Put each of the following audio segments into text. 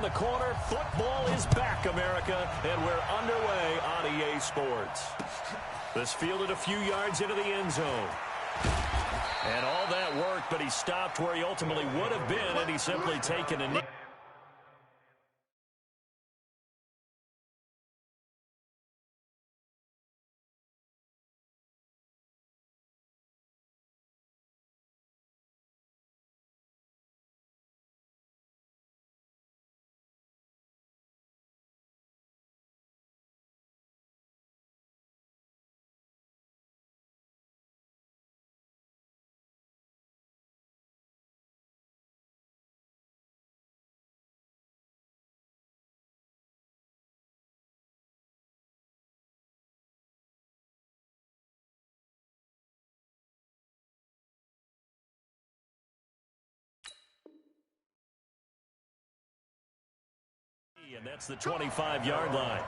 around the corner. Football is back, America, and we're underway on EA Sports. This fielded a few yards into the end zone. And all that worked, but he stopped where he ultimately would have been, and he's simply taken a knee. And that's the 25-yard line.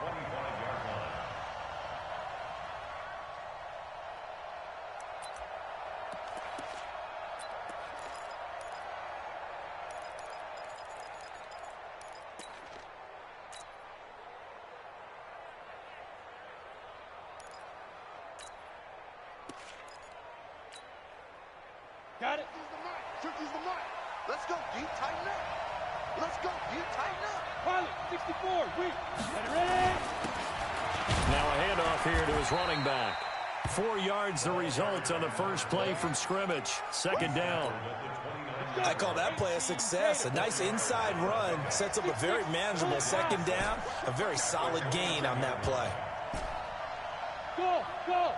Got it. Use the mic. Let's go, deep, tighten up. Let's go, deep, tighten up. Pilot, 64, wait. Ready? Now a handoff here to his running back. 4 yards the result on the first play from scrimmage. Second down. I call that play a success. A nice inside run sets up a very manageable second down. A very solid gain on that play. Go, go.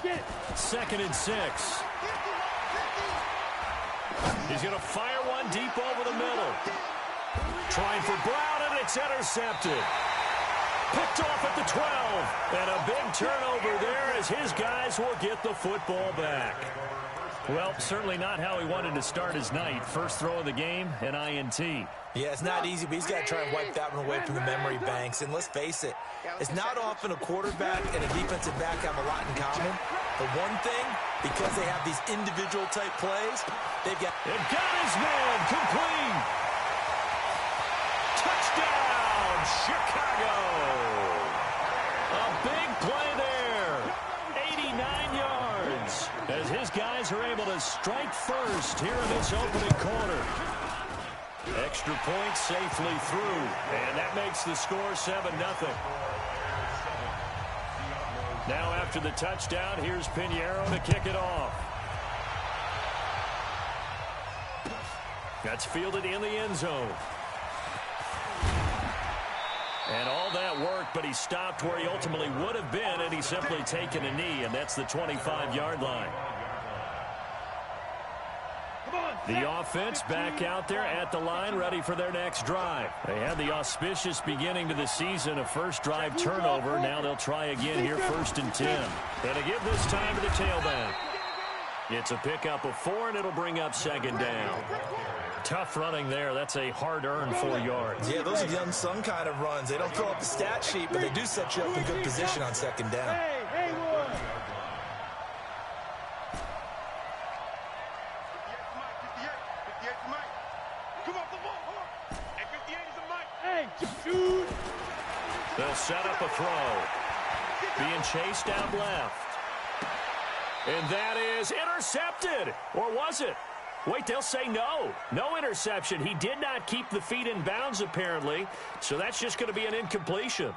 Get it. 2nd and 6. He's going to fire one deep over the middle. Trying for Brown, and it's intercepted. Picked off at the 12. And a big turnover there as his guys will get the football back. Well, certainly not how he wanted to start his night. First throw of the game, an INT. Yeah, it's not easy, but he's got to try and wipe that one away from the memory banks. And let's face it, it's not often a quarterback and a defensive back have a lot in common. The one thing, because they have these individual type plays, they've got... It got his man complete. Touchdown, Chicago. A big play there. 89 yards as his guys are able to strike first here in this opening quarter. Extra point safely through, and that makes the score 7-0. Now after the touchdown, here's Pinheiro to kick it off. That's fielded in the end zone. And all that worked, but he stopped where he ultimately would have been, and he's simply taken a knee, and that's the 25-yard line. The offense back out there at the line, ready for their next drive. They had the auspicious beginning to the season, a first drive turnover. Now they'll try again here, 1st and 10. And to give this time to the tailback. It's a pickup of 4, and it'll bring up 2nd down. Tough running there. That's a hard-earned 4 yards. Yeah, those are the unsung kind of runs. They don't fill up the stat sheet, but they do set you up in good position on 2nd down. They'll set up a throw. Being chased out left. And that is intercepted. Or was it? Wait, they'll say no. No interception. He did not keep the feet in bounds, apparently. So that's just going to be an incompletion.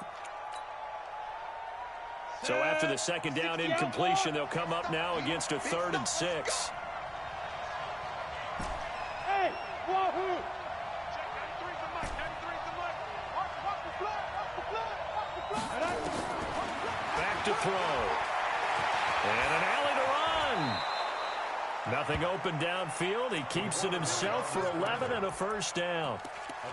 So after the 2nd down incompletion, they'll come up now against a 3rd and 6. Hey, wahoo! Back to throw. And an alley to run. Nothing open downfield. He keeps it himself for 11 and a first down.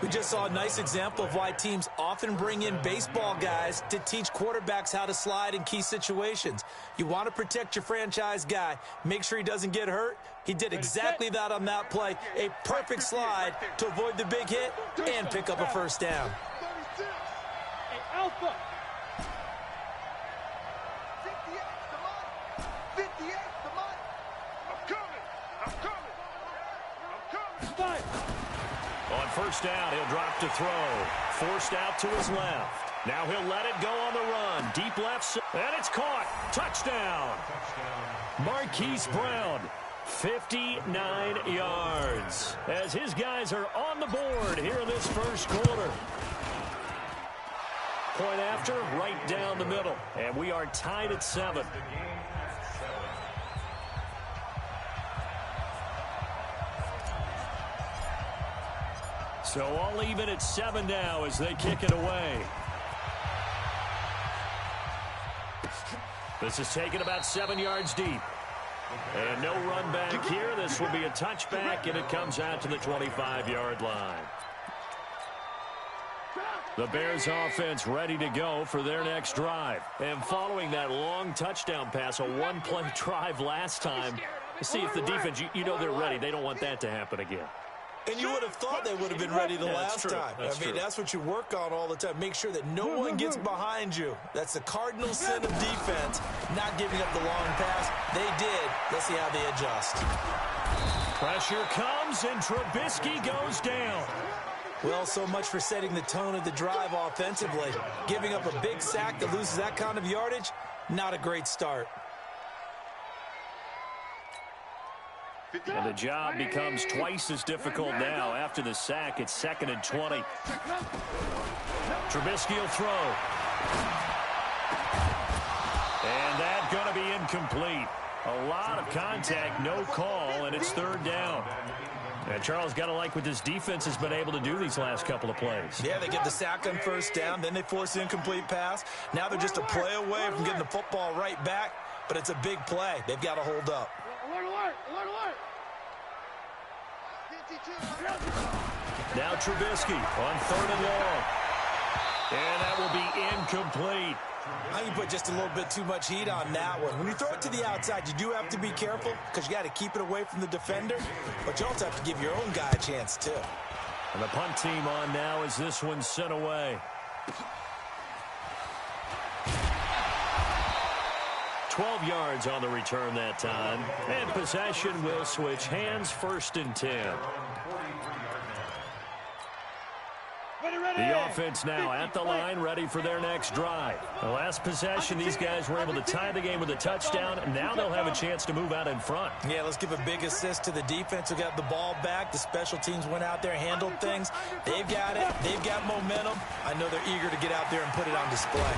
We just saw a nice example of why teams often bring in baseball guys to teach quarterbacks how to slide in key situations. You want to protect your franchise guy. Make sure he doesn't get hurt. He did exactly that on that play. A perfect slide to avoid the big hit and pick up a first down. Hey, Alpha. 58 to Mike. I'm coming. On first down, he'll drop to throw. Forced out to his left. Now he'll let it go on the run. Deep left, and it's caught. Touchdown. Marquise Brown, 59 yards. As his guys are on the board here in this first quarter. Point after, right down the middle. And we are tied at 7. So all even at 7 now as they kick it away. This is taken about 7 yards deep. And no run back here. This will be a touchback, and it comes out to the 25-yard line. The Bears offense ready to go for their next drive. And following that long touchdown pass, a one-play drive last time, see if the defense, you know they're ready. They don't want that to happen again. And you would have thought they would have been ready the last time. That's what you work on all the time. Make sure that no one gets behind you. That's the cardinal sin of defense, not giving up the long pass. They did. Let's see how they adjust. Pressure comes, and Trubisky goes down. Well, so much for setting the tone of the drive offensively. Giving up a big sack that loses that kind of yardage, not a great start. And the job becomes twice as difficult now. After the sack, it's 2nd and 20. Trubisky will throw. And that's going to be incomplete. A lot of contact, no call, and it's 3rd down. And Charles, got to like what this defense has been able to do these last couple of plays. Yeah, they get the sack on first down, then they force an incomplete pass. Now they're just a play away from getting the football right back, but it's a big play. They've got to hold up. Now Trubisky on 3rd and long. And that will be incomplete. I think you put just a little bit too much heat on that one. When you throw it to the outside, you do have to be careful because you got to keep it away from the defender, but you also have to give your own guy a chance too. And the punt team on now as this one's sent away. 12 yards on the return that time. And possession will switch hands, 1st and 10. The offense now at the line, ready for their next drive. The last possession, these guys were able to tie the game with a touchdown, and now they'll have a chance to move out in front. Yeah, let's give a big assist to the defense who got the ball back. The special teams went out there, handled things. They've got it. They've got momentum. I know they're eager to get out there and put it on display.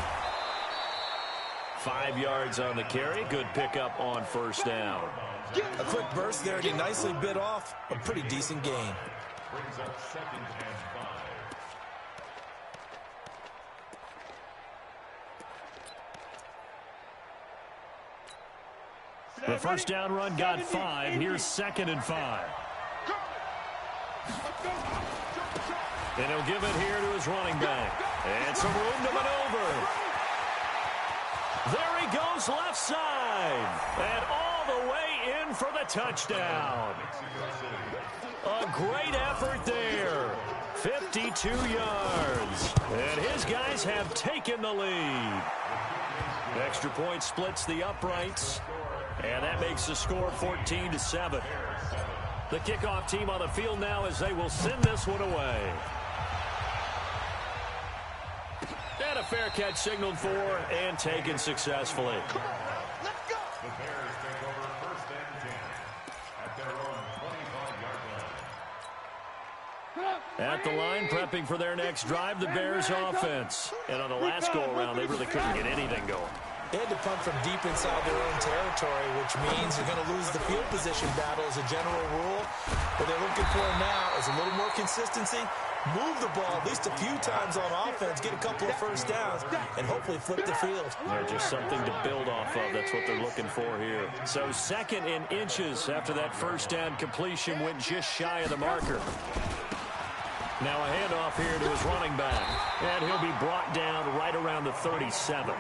5 yards on the carry. Good pickup on 1st down. A quick burst there, and he nicely bit off a pretty decent gain. Brings up 2nd and 5. The first down run got 5. Here's 2nd and 5. And he'll give it here to his running back. And some room to maneuver. There he goes left side. And all the way in for the touchdown. A great effort there. 52 yards. And his guys have taken the lead. Extra point splits the uprights. And that makes the score 14-7. The kickoff team on the field now as they will send this one away. And a fair catch signaled for and taken successfully. Let's go. The Bears take over 1st and 10 at their own 25-yard line. At the line, prepping for their next drive, the Bears offense. And on the last go-around, they really couldn't get anything going. They had to punt from deep inside their own territory, which means they're going to lose the field position battle as a general rule. What they're looking for now is a little more consistency, move the ball at least a few times on offense, get a couple of first downs, and hopefully flip the field. They're just something to build off of. That's what they're looking for here. So 2nd in inches after that first down completion went just shy of the marker. Now a handoff here to his running back. And he'll be brought down right around the 37.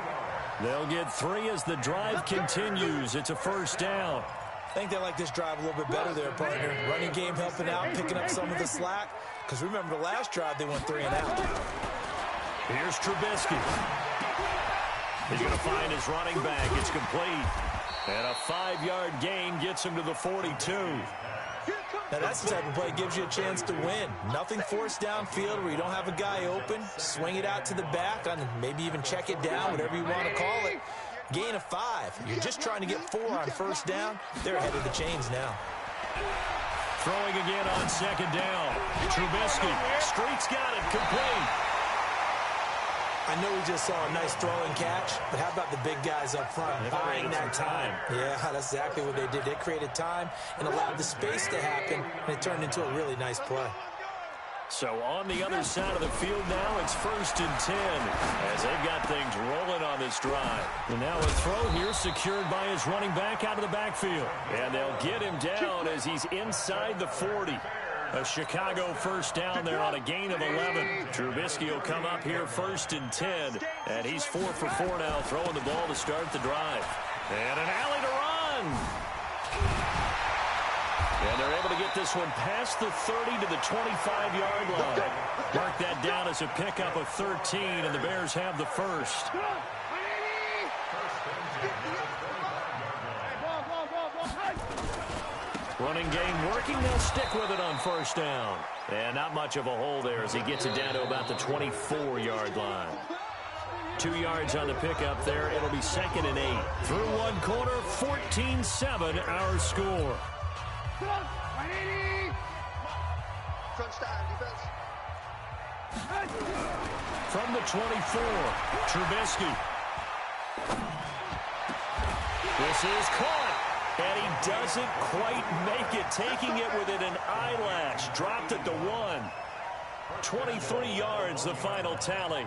They'll get 3 as the drive continues. It's a 1st down. I think they like this drive a little bit better there, partner. Running game helping out, picking up some of the slack. Because remember, the last drive, they went 3 and out. Here's Trubisky. He's going to find his running back. It's complete. And a 5-yard gain gets him to the 42. Here comes Now, that's the type of play that gives you a chance to win. Nothing forced downfield where you don't have a guy open. Swing it out to the back, and maybe even check it down, whatever you want to call it. Gain of 5. You're just trying to get 4 on first down. They're ahead of the chains now. Throwing again on second down. Trubisky. Street's got it. Complete. I know we just saw a nice throw and catch, but how about the big guys up front buying that time? Yeah, that's exactly what they did. They created time and allowed the space to happen, and it turned into a really nice play. So on the other side of the field now, it's 1st and 10 as they've got things rolling on this drive. And now a throw here secured by his running back out of the backfield. And they'll get him down as he's inside the 40. A Chicago first down there on a gain of 11. Trubisky will come up here 1st and 10. And he's 4 for 4 now, throwing the ball to start the drive. And an alley to run. And they're able to get this one past the 30 to the 25-yard line. Mark that down as a pickup of 13, and the Bears have the first. Running game working. They'll stick with it on first down. And not much of a hole there as he gets it down to about the 24-yard line. 2 yards on the pickup there. It'll be 2nd and 8. Through one quarter, 14-7 our score. From the 24, Trubisky. This is caught. And he doesn't quite make it, taking it within an eyelash. Dropped at the 1. 23 yards, the final tally.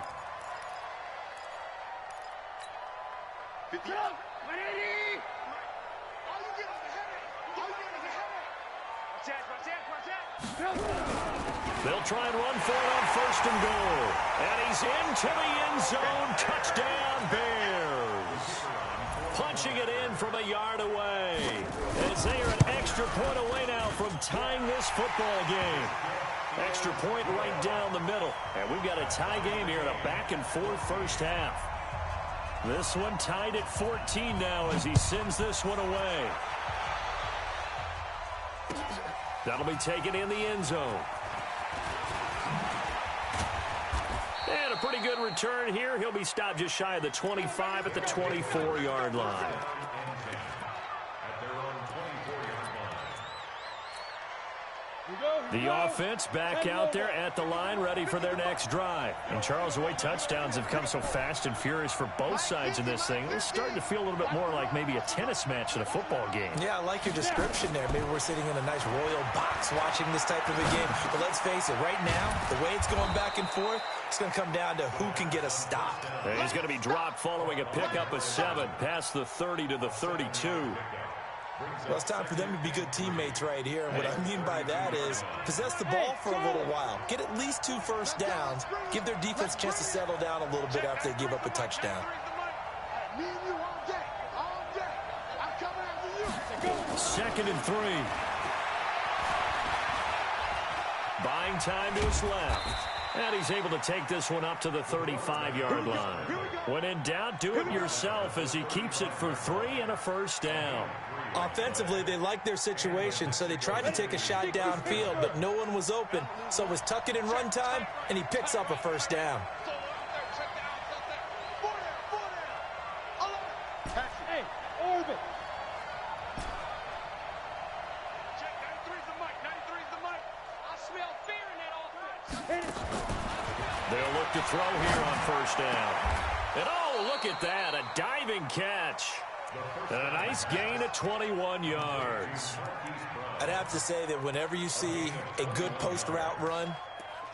They'll try and run for it on 1st and goal. And he's into the end zone. Touchdown, Bears. Punching it in from a yard away. As they are an extra point away now from tying this football game. Extra point right down the middle. And we've got a tie game here in a back-and-forth first half. This one tied at 14 now as he sends this one away. That'll be taken in the end zone. And a pretty good return here. He'll be stopped just shy of the 25 at the 24-yard line. The offense back out there at the line, ready for their next drive. And Charles, the way touchdowns have come so fast and furious for both sides of this thing, it's starting to feel a little bit more like maybe a tennis match than a football game. Yeah, I like your description there. Maybe we're sitting in a nice royal box watching this type of a game. But let's face it, right now, the way it's going back and forth, it's going to come down to who can get a stop. And he's going to be dropped following a pickup of 7 past the 30 to the 32. Well, it's time for them to be good teammates right here. And what I mean by that is possess the ball for a little while. Get at least 2 first downs. Give their defense a chance to settle down a little bit after they give up a touchdown. 2nd and 3. Buying time to his left. And he's able to take this one up to the 35-yard line. When in doubt, do it yourself as he keeps it for 3 and a first down. Offensively, they liked their situation, so they tried to take a shot downfield, but no one was open. So it was tuck it in run time, and he picks up a first down. Hey, orbit. Check, 93's the mic. 93's the mic. I smell fear in that offense. They'll look to throw here on first down. And oh, look at that, a diving catch. And a nice gain of 21 yards. I'd have to say that whenever you see a good post route run,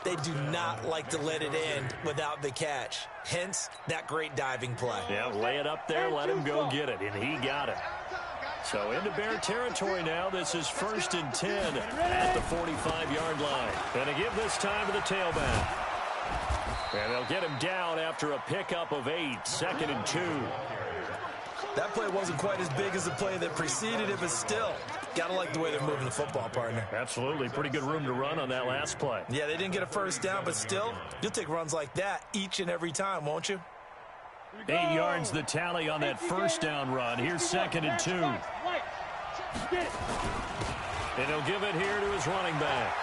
they do not like to let it end without the catch. Hence, that great diving play. Yeah, lay it up there, let him go get it, and he got it. So into Bear territory now. This is 1st and 10 at the 45-yard line. And to give this time to the tailback. And they'll get him down after a pickup of 8, 2nd and 2. That play wasn't quite as big as the play that preceded it, but still, got to like the way they're moving the football, partner. Absolutely. Pretty good room to run on that last play. Yeah, they didn't get a first down, but still, you'll take runs like that each and every time, won't you? 8 yards the tally on that first down run. Here's 2nd and 2. And he'll give it here to his running back.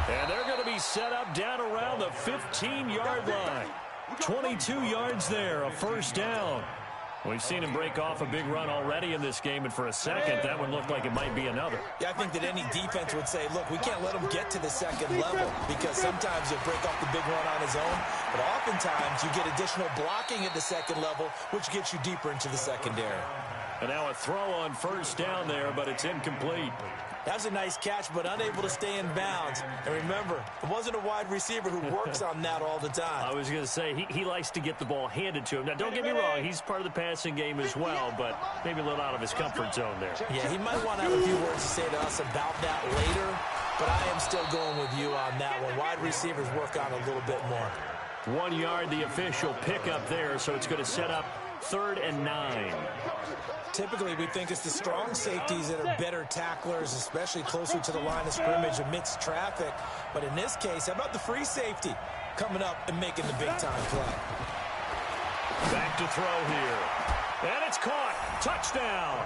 And they're going to be set up down around the 15-yard line. 22 yards there, a first down. We've seen him break off a big run already in this game, and for a second, that one looked like it might be another. Yeah, I think that any defense would say, look, we can't let him get to the second level because sometimes he'll break off the big run on his own, but oftentimes you get additional blocking at the second level, which gets you deeper into the secondary. And now a throw on first down there, but it's incomplete. That's a nice catch, but unable to stay in bounds. And remember, it wasn't a wide receiver who works on that all the time. I was going to say, he likes to get the ball handed to him. Now, don't get me wrong, he's part of the passing game as well, but maybe a little out of his comfort zone there. Yeah, he might want to have a few words to say to us about that later, but I am still going with you on that one. Wide receivers work on a little bit more. 1 yard, the official pickup there, so it's going to set up 3rd and 9. Typically, we think it's the strong safeties that are better tacklers, especially closer to the line of scrimmage amidst traffic. But in this case, how about the free safety coming up and making the big-time play? Back to throw here. And it's caught. Touchdown.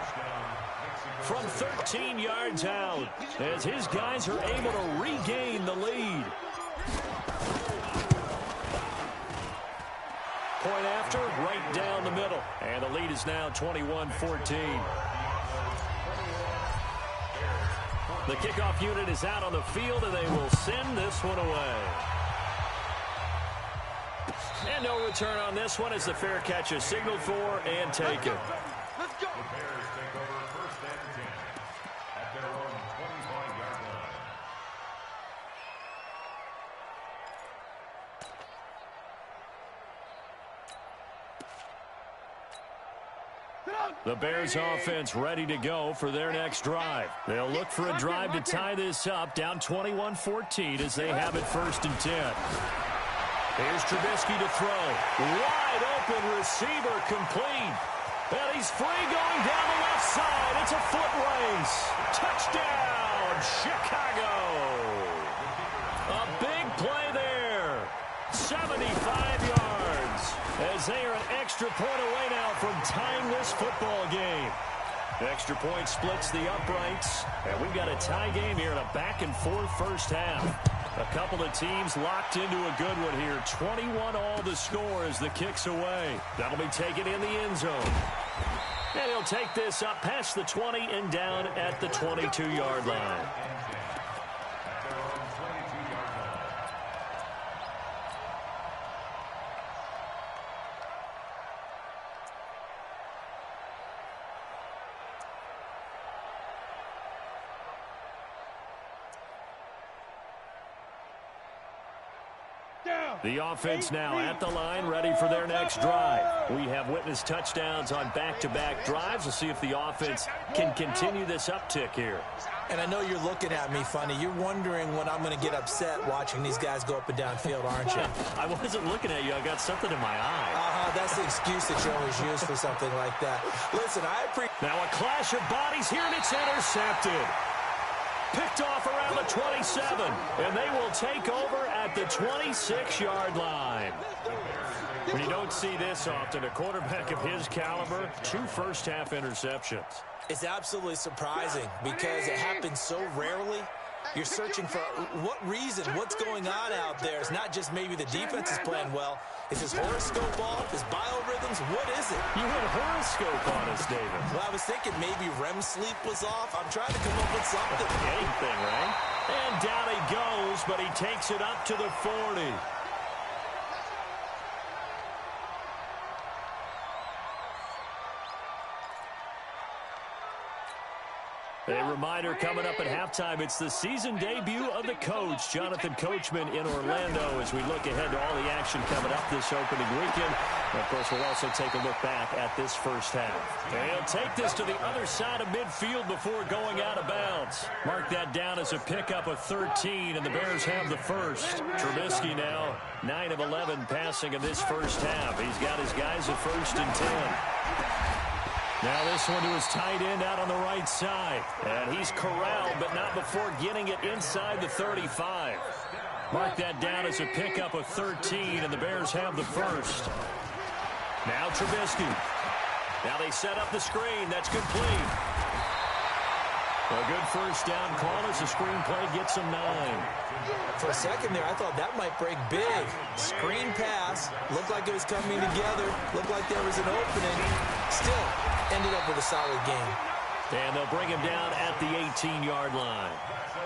From 13 yards out, as his guys are able to regain the lead. Point after, right down the middle. And the lead is now 21-14. The kickoff unit is out on the field, and they will send this one away. And no return on this one as the fair catch is signaled for and taken. Let's go. The Bears take over 1st and 10 at their own 25-yard line. The Bears offense ready to go for their next drive. They'll look for a drive to tie this up, down 21-14 as they have it 1st and 10. Here's Trubisky to throw. Wide open receiver complete. And he's free going down the left side. It's a foot race. Touchdown, Chicago. A big play there. 75 yards. As they are an extra point away now from tying this football game. Extra point splits the uprights. And we've got a tie game here in a back-and-forth first half. A couple of teams locked into a good one here. 21 all the score as the kick's away. That'll be taken in the end zone. And he'll take this up past the 20 and down at the 22-yard line. The offense now at the line, ready for their next drive. We have witnessed touchdowns on back-to-back drives. We'll see if the offense can continue this uptick here. And I know you're looking at me funny. You're wondering when I'm going to get upset watching these guys go up and down field, aren't you? I wasn't looking at you. I got something in my eye. That's the excuse that you always use for something like that. Listen, I appreciate... Now a clash of bodies here, and it's intercepted. Picked off around the 27, and they will take over at the 26-yard line. When you don't see this often, a quarterback of his caliber, 2 first-half interceptions. It's absolutely surprising because it happens so rarely. You're searching for what reason, what's going on out there. It's not just maybe the defense is playing well. Is his horoscope off? His biorhythms? What is it? You had horoscope on us, David. Well, I was thinking maybe REM sleep was off. I'm trying to come up with something. Anything, right? And down he goes, but he takes it up to the 40. A reminder coming up at halftime, it's the season debut of the coach, Jonathan Coachman in Orlando, as we look ahead to all the action coming up this opening weekend. And of course, we'll also take a look back at this first half. And he'll take this to the other side of midfield before going out of bounds. Mark that down as a pickup of 13, and the Bears have the first. Trubisky now 9 of 11 passing in this first half. He's got his guys at 1st and 10. Now this one to his tight end out on the right side. And he's corralled, but not before getting it inside the 35. Mark that down as a pickup of 13, and the Bears have the first. Now Trubisky. Now they set up the screen. That's complete. A good first down call as the screenplay gets him 9. For a second there, I thought that might break big. Screen pass. Looked like it was coming together. Looked like there was an opening. Still, ended up with a solid game. And they'll bring him down at the 18-yard line.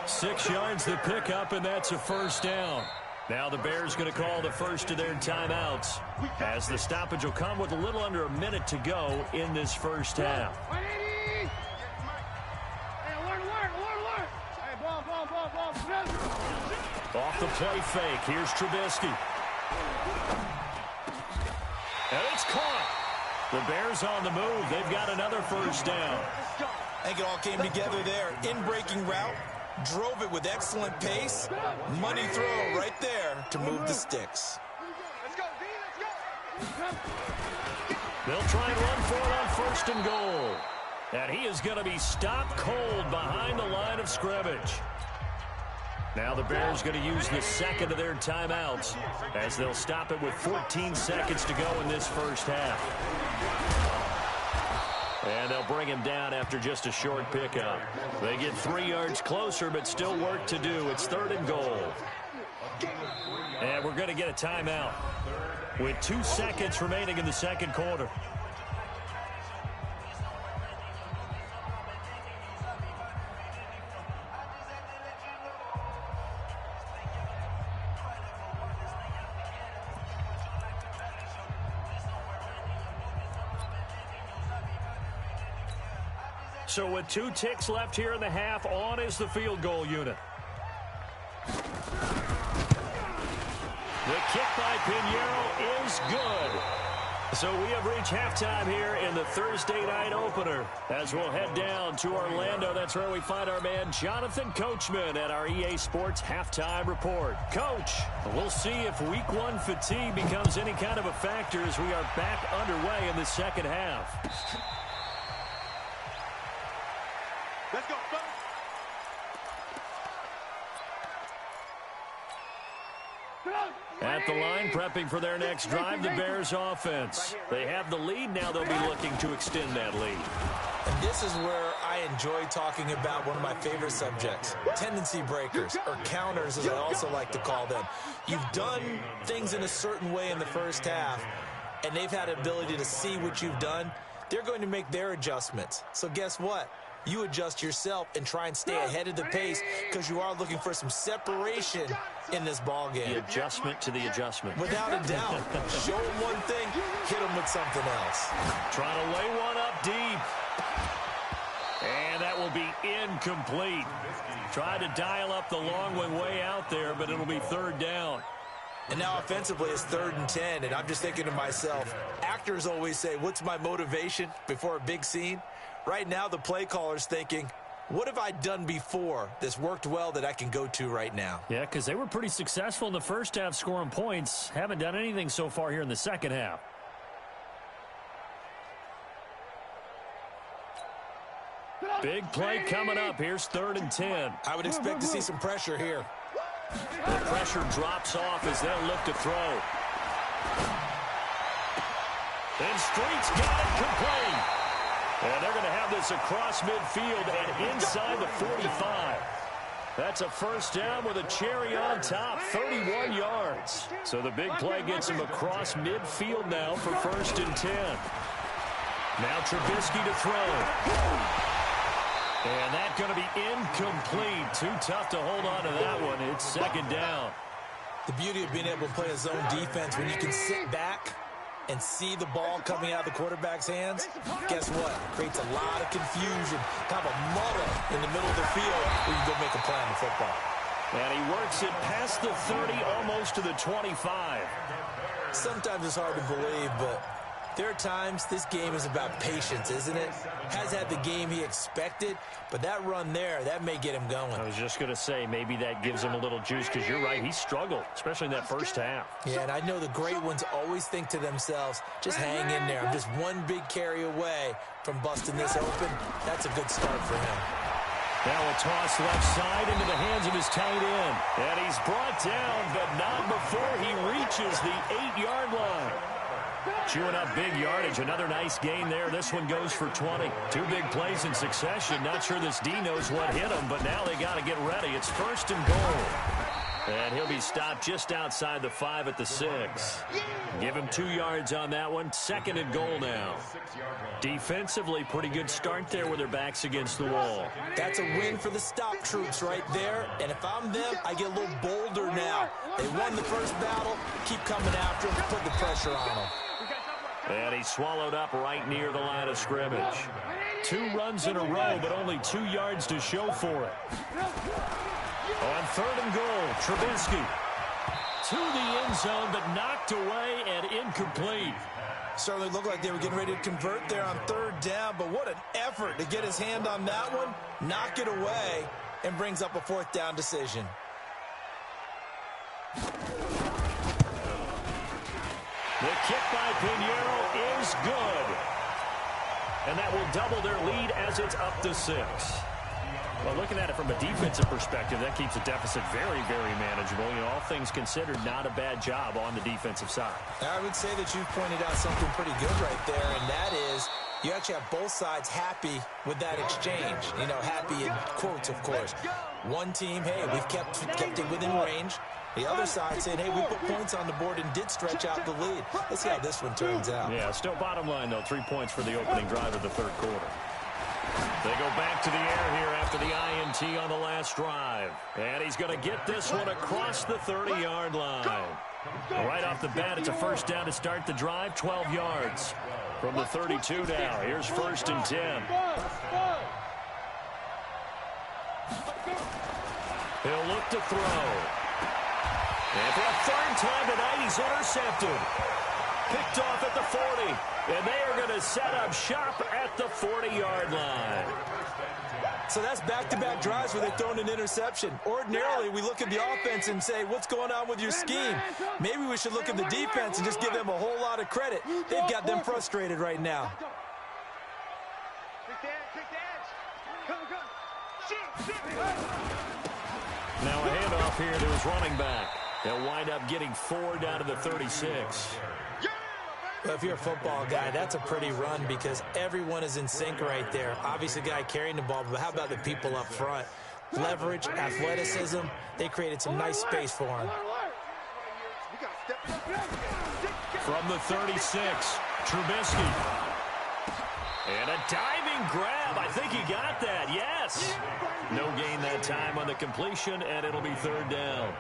6 yards the pickup, and that's a first down. Now the Bears going to call the first of their timeouts, as the stoppage will come with a little under a minute to go in this first half. Off the play fake, here's Trubisky. And it's caught. The Bears on the move. They've got another first down. I think it all came together there. In-breaking route, drove it with excellent pace. Money throw right there to move the sticks. Let's go, D, let's go. They'll try and run for it on first and goal. And he is going to be stopped cold behind the line of scrimmage. Now the Bears going to use the second of their timeouts, as they'll stop it with 14 seconds to go in this first half. And they'll bring him down after just a short pickup. They get 3 yards closer, but still work to do. It's third and goal. And we're going to get a timeout with 2 seconds remaining in the second quarter. So with 2 ticks left here in the half, on is the field goal unit. The kick by Pinheiro is good. So we have reached halftime here in the Thursday night opener. As we'll head down to Orlando, that's where we find our man Jonathan Coachman at our EA Sports Halftime Report. Coach, we'll see if Week 1 fatigue becomes any kind of a factor as we are back underway in the second half. Let's go, go. At the line, prepping for their next drive, the Bears offense. They have the lead. Now they'll be looking to extend that lead. And this is where I enjoy talking about one of my favorite subjects, tendency breakers, or counters as I also like to call them. You've done things in a certain way in the first half, and they've had the ability to see what you've done. They're going to make their adjustments. So guess what? You adjust yourself and try and stay ahead of the pace because you are looking for some separation in this ball game. The adjustment to the adjustment. Without a doubt. Show them one thing, hit them with something else. Trying to lay one up deep. And that will be incomplete. Tried to dial up the long one way out there, but it'll be third down. And now offensively it's 3rd and 10, and I'm just thinking to myself, actors always say, what's my motivation before a big scene? Right now the play caller's thinking, what have I done before that's worked well that I can go to right now? Yeah, because they were pretty successful in the first half scoring points. Haven't done anything so far here in the second half. Big play coming up. Here's 3rd and 10. I would expect to see some pressure here. The pressure drops off as they'll look to throw. And Street's got it complete. And they're going to have this across midfield and inside the 45. That's a first down with a cherry on top, 31 yards. So the big play gets him across midfield now for 1st and 10. Now Trubisky to throw. And that's going to be incomplete. Too tough to hold on to that one. It's 2nd down. The beauty of being able to play a zone defense when you can sit back and see the ball coming out of the quarterback's hands, guess what? Creates a lot of confusion, kind of a muddle in the middle of the field where you go make a play on the football. And he works it past the 30, almost to the 25. Sometimes it's hard to believe, but there are times this game is about patience, isn't it? Has had the game he expected, but that run there, that may get him going. I was just going to say, maybe that gives him a little juice, because you're right, he struggled, especially in that first half. Yeah, and I know the great ones always think to themselves, just hang in there. I'm just one big carry away from busting this open. That's a good start for him. Now a toss left side into the hands of his tight end. And he's brought down, but not before he reaches the 8-yard line. Chewing up big yardage. Another nice gain there. This one goes for 20. Two big plays in succession. Not sure this D knows what hit him, but now they got to get ready. It's 1st and goal. And he'll be stopped just outside the 5 at the 6. Give him 2 yards on that one. 2nd and goal now. Defensively, pretty good start there with their backs against the wall. That's a win for the stop troops right there. And if I'm them, I get a little bolder now. They won the first battle. Keep coming after them. Put the pressure on them. And he's swallowed up right near the line of scrimmage. 2 runs in a row, but only 2 yards to show for it. On 3rd and goal, Trubisky to the end zone, but knocked away and incomplete. Certainly looked like they were getting ready to convert there on 3rd down, but what an effort to get his hand on that one, knock it away, and brings up a 4th down decision. The kick by Pinheiro is good. And that will double their lead as it's up to 6. Well, looking at it from a defensive perspective, that keeps the deficit very, very manageable. You know, all things considered, not a bad job on the defensive side. I would say that you've pointed out something pretty good right there, and that is you actually have both sides happy with that exchange. You know, happy in quotes, of course. One team, hey, we've kept it within range. The other side saying, hey, we put points on the board and did stretch out the lead. Let's see how this one turns out. Yeah, still bottom line, though, 3 points for the opening drive of the 3rd quarter. They go back to the air here after the INT on the last drive. And he's going to get this one across the 30-yard line. Right off the bat, it's a 1st down to start the drive, 12 yards. From the 32 now, here's 1st and 10. He'll look to throw. And for a 3rd time tonight, he's intercepted. Picked off at the 40. And they are going to set up shop at the 40-yard line. So that's back-to-back drives where they've thrown an interception. Ordinarily, we look at the offense and say, what's going on with your scheme? Maybe we should look at the defense and just give them a whole lot of credit. They've got them frustrated right now. Now a handoff here to his running back. They'll wind up getting 4 down to the 36. Well, if you're a football guy, that's a pretty run because everyone is in sync right there. Obviously, the guy carrying the ball, but how about the people up front? Leverage, athleticism, they created some nice space for him. From the 36, Trubisky. And a diving grab. I think he got that, yes. No gain that time on the completion, and it'll be 3rd down.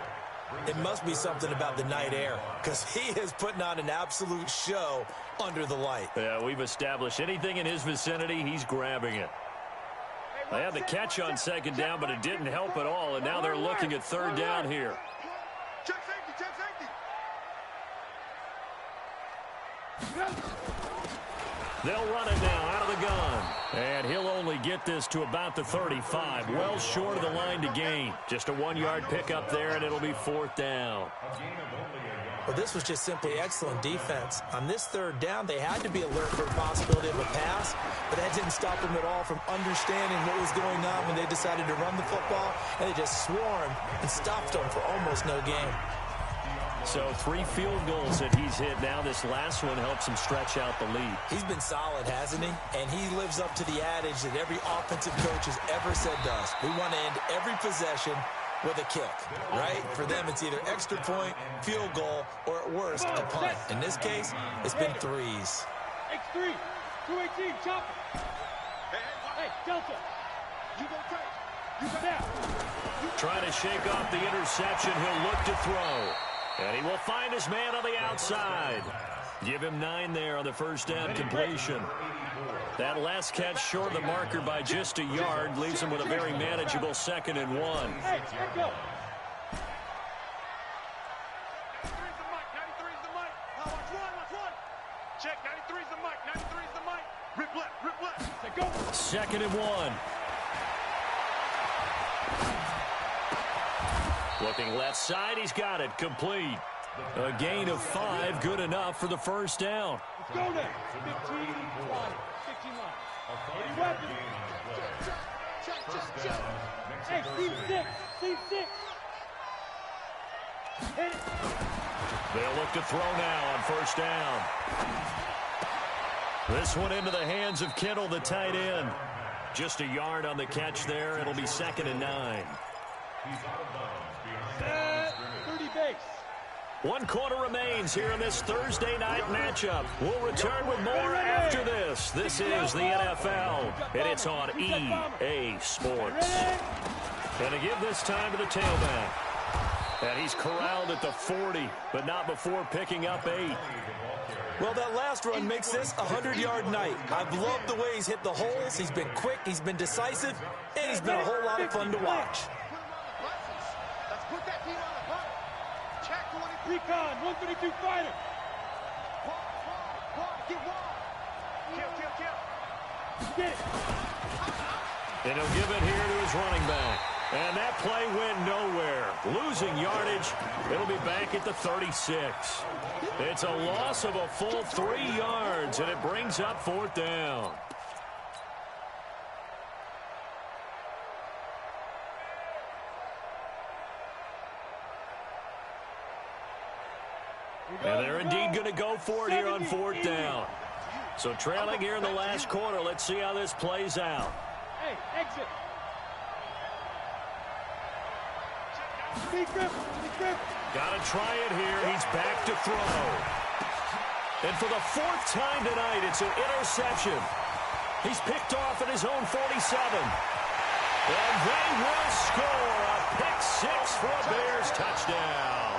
It must be something about the night air because he is putting on an absolute show under the light. Yeah, we've established anything in his vicinity, he's grabbing it. They had the catch on 2nd down, but it didn't help at all, and now they're looking at 3rd down here. Check safety. They'll run it now out of the gun. And he'll only get this to about the 35. Well short of the line to gain. Just a 1-yard pickup there, and it'll be 4th down. Well, this was just simply excellent defense. On this 3rd down, they had to be alert for the possibility of a pass, but that didn't stop them at all from understanding what was going on when they decided to run the football, and they just swarmed and stopped them for almost no gain. So 3 field goals that he's hit now. This last one helps him stretch out the lead. He's been solid, hasn't he? And he lives up to the adage that every offensive coach has ever said to us. We want to end every possession with a kick, right? For them, it's either extra point, field goal, or at worst, a punt. In this case, it's been 3s. X3, 218, chop it. Hey, Delta, you go first. You go down. Trying to shake off the interception. He'll look to throw. And he will find his man on the outside. Give him 9 there on the 1st down completion. That last catch short of the marker by just a yard leaves him with a very manageable 2nd and 1. Hey, let go. 93's the mic. 93's the mic. Now watch one. Check, 93's the mic. 93's the mic. Rip left. Say go. 2nd and 1. Looking left side, he's got it, complete. A gain of 5, good enough for the 1st down. Let's go there. 15 line. 15 line. Any weapons? Check. Hey, Steve 6. Hit it. They'll look to throw now on first down. This one into the hands of Kittle, the tight end. Just a yard on the catch there. It'll be 2nd and 9. 30 base. 1 quarter remains here in this Thursday night matchup. We'll return with more after this. This is the NFL, and it's on EA Sports. And to give this time to the tailback. And he's corralled at the 40, but not before picking up 8. Well, that last run makes this a 100-yard night. I've loved the way he's hit the holes. He's been quick, he's been decisive, and he's been a whole lot of fun to watch. Let's put that team on the hunt. Check 20. Recon, 132 fighter. Get wide. Kill. Get it. And he'll give it here to his running back. And that play went nowhere. Losing yardage. It'll be back at the 36. It's a loss of a full 3 yards, and it brings up 4th down. And they're indeed going to go for it here on 4th down. So trailing here in the last quarter. Let's see how this plays out. Hey, exit. Speed grip. Got to try it here. He's back to throw. And for the 4th time tonight, it's an interception. He's picked off at his own 47. And they will score a pick 6 for a Bears touchdown.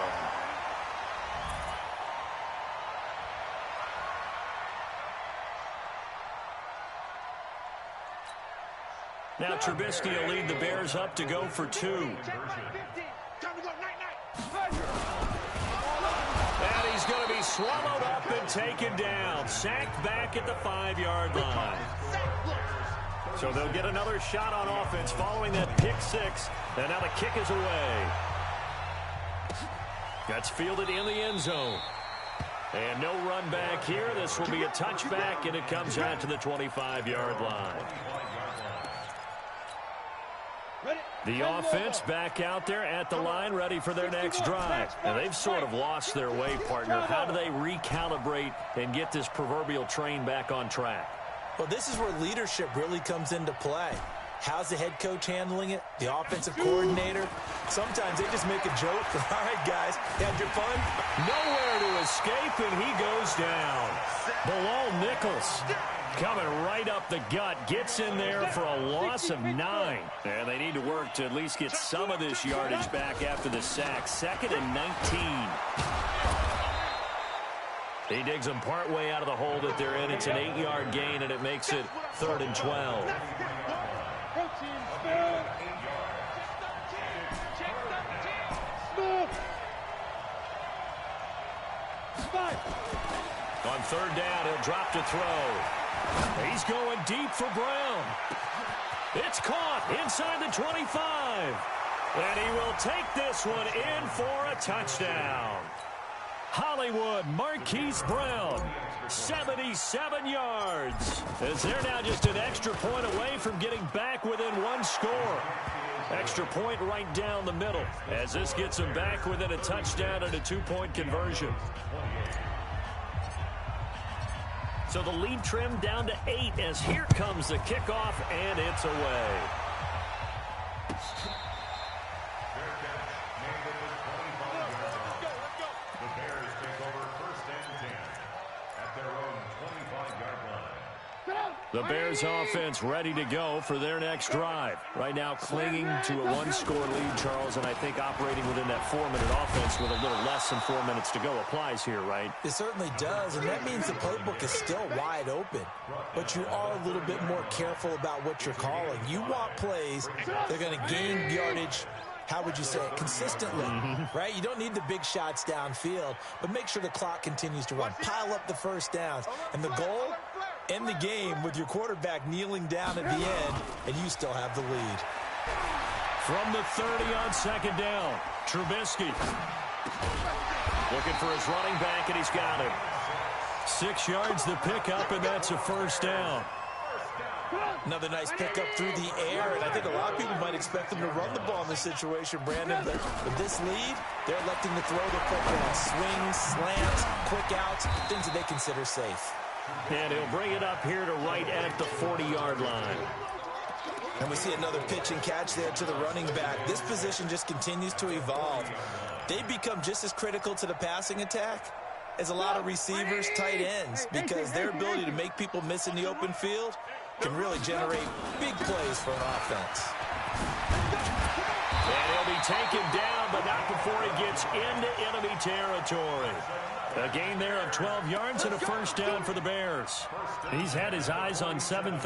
Now Trubisky will lead the Bears up to go for 2. Time to go night. And he's going to be swallowed up and taken down. Sacked back at the 5-yard line. So they'll get another shot on offense following that pick 6. And now the kick is away. That's fielded in the end zone. And no run back here. This will be a touchback, and it comes out to the 25-yard line. The offense back out there at the line, ready for their next drive. And they've sort of lost their way, partner. How do they recalibrate and get this proverbial train back on track? Well, this is where leadership really comes into play. How's the head coach handling it? The offensive coordinator? Sometimes they just make a joke. All right, guys, had your fun? Nowhere to escape, and he goes down. Bilal Nichols coming right up the gut, gets in there for a loss of 9. And they need to work to at least get some of this yardage back after the sack. 2nd and 19. He digs them partway out of the hole that they're in. It's an 8-yard gain, and it makes it 3rd and 12. On 3rd down, he'll drop to throw. He's going deep for Brown. It's caught inside the 25. And he will take this one in for a touchdown. Hollywood Marquise Brown, 77 yards. As they're now just an extra point away from getting back within 1 score. Extra point right down the middle as this gets them back within a touchdown and a 2-point conversion. So the lead trimmed down to 8 as here comes the kickoff, and it's away. The Bears offense ready to go for their next drive. Right now clinging to a 1-score lead, Charles, and I think operating within that 4-minute offense with a little less than 4 minutes to go applies here, right? It certainly does, and that means the playbook is still wide open. But you are a little bit more careful about what you're calling. You want plays that are going to gain yardage, how would you say it, consistently, right? You don't need the big shots downfield, but make sure the clock continues to run. Pile up the first downs. And the goal? End the game with your quarterback kneeling down at the end, and you still have the lead. From the 30 on 2nd down, Trubisky looking for his running back, and he's got it. 6 yards to pick up, and that's a 1st down. Another nice pickup through the air, and I think a lot of people might expect them to run the ball in this situation, Brandon, but with this lead, they're electing to throw the football. Swings, slants, quick outs, things that they consider safe. And he'll bring it up here to right at the 40-yard line. And we see another pitch and catch there to the running back. This position just continues to evolve. They become just as critical to the passing attack as a lot of receivers, tight ends, because their ability to make people miss in the open field can really generate big plays for an offense. And he'll be taken down, but not before he gets into enemy territory. A gain there of 12 yards and a first down for the Bears. He's had his eyes on 7,000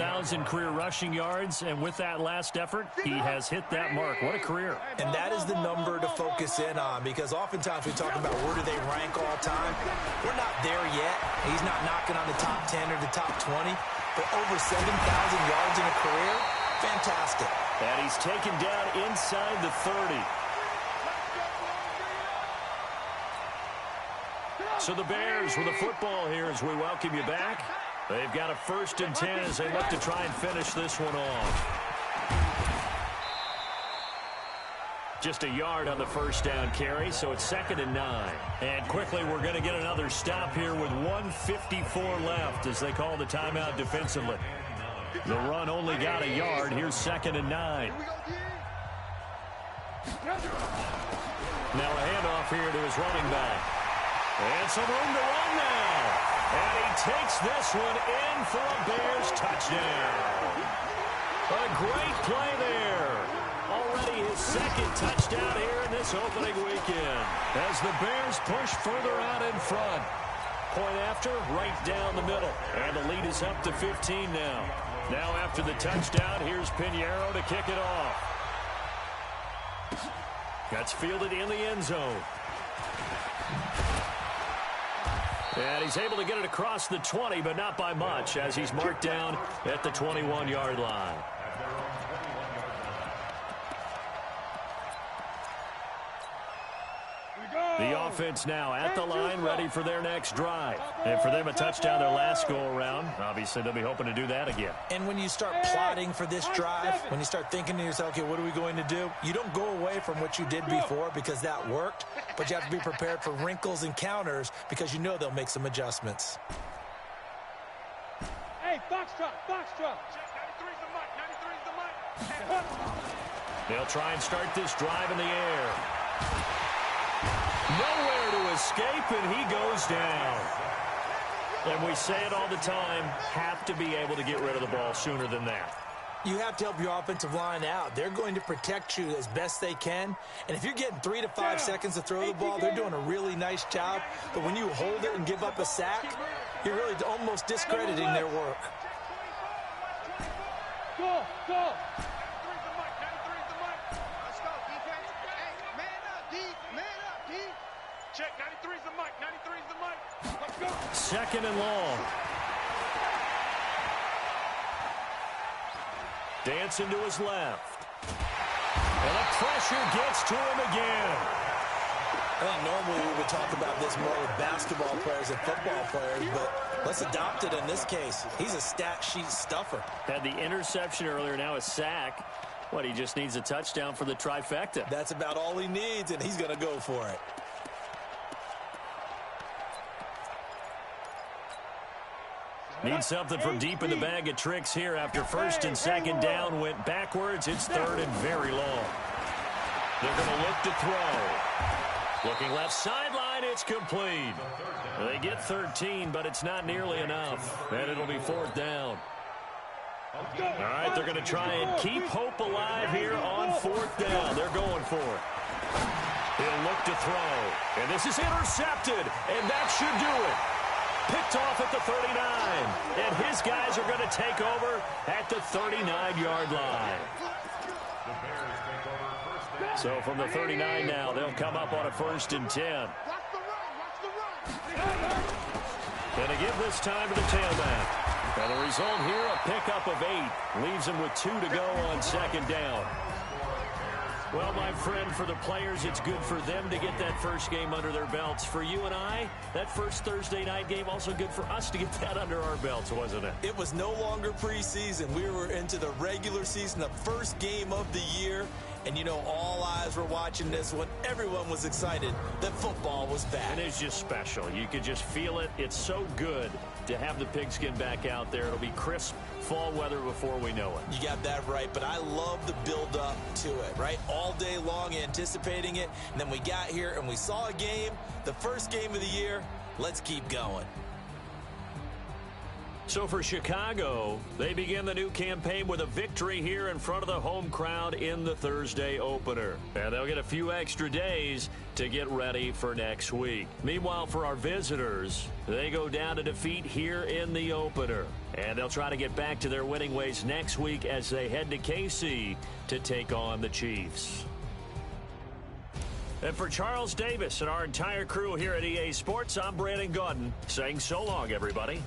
career rushing yards, and with that last effort, he has hit that mark. What a career. And that is the number to focus in on, because oftentimes we talk about where do they rank all time. We're not there yet. He's not knocking on the top 10 or the top 20, but over 7,000 yards in a career, fantastic. And he's taken down inside the 30. So the Bears with the football here as we welcome you back. They've got a 1st and 10 as they look to try and finish this one off. Just a yard on the first down carry, so it's 2nd and 9. And quickly we're going to get another stop here with 1:54 left as they call the timeout defensively. The run only got a yard. Here's 2nd and 9. Now a handoff here to his running back. And some room to run now. And he takes this one in for a Bears touchdown. A great play there. Already his 2nd touchdown here in this opening weekend. As the Bears push further out in front. Point after, right down the middle. And the lead is up to 15 now. Now after the touchdown, here's Pinheiro to kick it off. That's fielded in the end zone. And he's able to get it across the 20, but not by much, as he's marked down at the 21-yard line. The offense now at the line, ready for their next drive. And for them, a touchdown their last go-around. Obviously, they'll be hoping to do that again. And when you start plotting for this drive, when you start thinking to yourself, okay, what are we going to do? You don't go away from what you did before because that worked, but you have to be prepared for wrinkles and counters because you know they'll make some adjustments. Hey, box truck. 93's the mic. They'll try and start this drive in the air. Nowhere to escape, and he goes down. And we say it all the time, have to be able to get rid of the ball sooner than that. You have to help your offensive line out. They're going to protect you as best they can. And if you're getting 3 to 5 seconds to throw the ball, they're doing a really nice job. But when you hold it and give up a sack, you're really almost discrediting their work. Go. Check, 93's the mic. Let's go. 2nd and long. Dancing to his left. And the pressure gets to him again. I think normally we would talk about this more with basketball players than football players, but let's adopt it in this case. He's a stat sheet stuffer. Had the interception earlier, now a sack. What, he just needs a touchdown for the trifecta. That's about all he needs, and he's going to go for it. Need something from deep in the bag of tricks here after 1st and 2nd down went backwards. It's 3rd and very long. They're going to look to throw. Looking left sideline, it's complete. They get 13, but it's not nearly enough. And it'll be 4th down. All right, they're going to try and keep hope alive here on 4th down. They're going for it. He'll look to throw. And this is intercepted, and that should do it. Picked off at the 39. And his guys are going to take over at the 39-yard line. So from the 39 now, they'll come up on a 1st and 10. And to give this time to the tailback. And the result here, a pickup of 8. Leaves him with 2 to go on 2nd down. Well, my friend, for the players, it's good for them to get that first game under their belts. For you and I, that first Thursday night game, also good for us to get that under our belts, wasn't it? It was no longer preseason. We were into the regular season, the first game of the year. And, you know, all eyes were watching this one. Everyone was excited that football was back. And it's just special. You could just feel it. It's so good to have the pigskin back out there. It'll be crisp fall weather before we know it. You got that right, but I love the build-up to it, right? All day long anticipating it, and then we got here and we saw a game, the first game of the year. Let's keep going. So for Chicago, they begin the new campaign with a victory here in front of the home crowd in the Thursday opener. And they'll get a few extra days to get ready for next week. Meanwhile, for our visitors, they go down to defeat here in the opener. And they'll try to get back to their winning ways next week as they head to KC to take on the Chiefs. And for Charles Davis and our entire crew here at EA Sports, I'm Brandon Gaudin saying so long, everybody.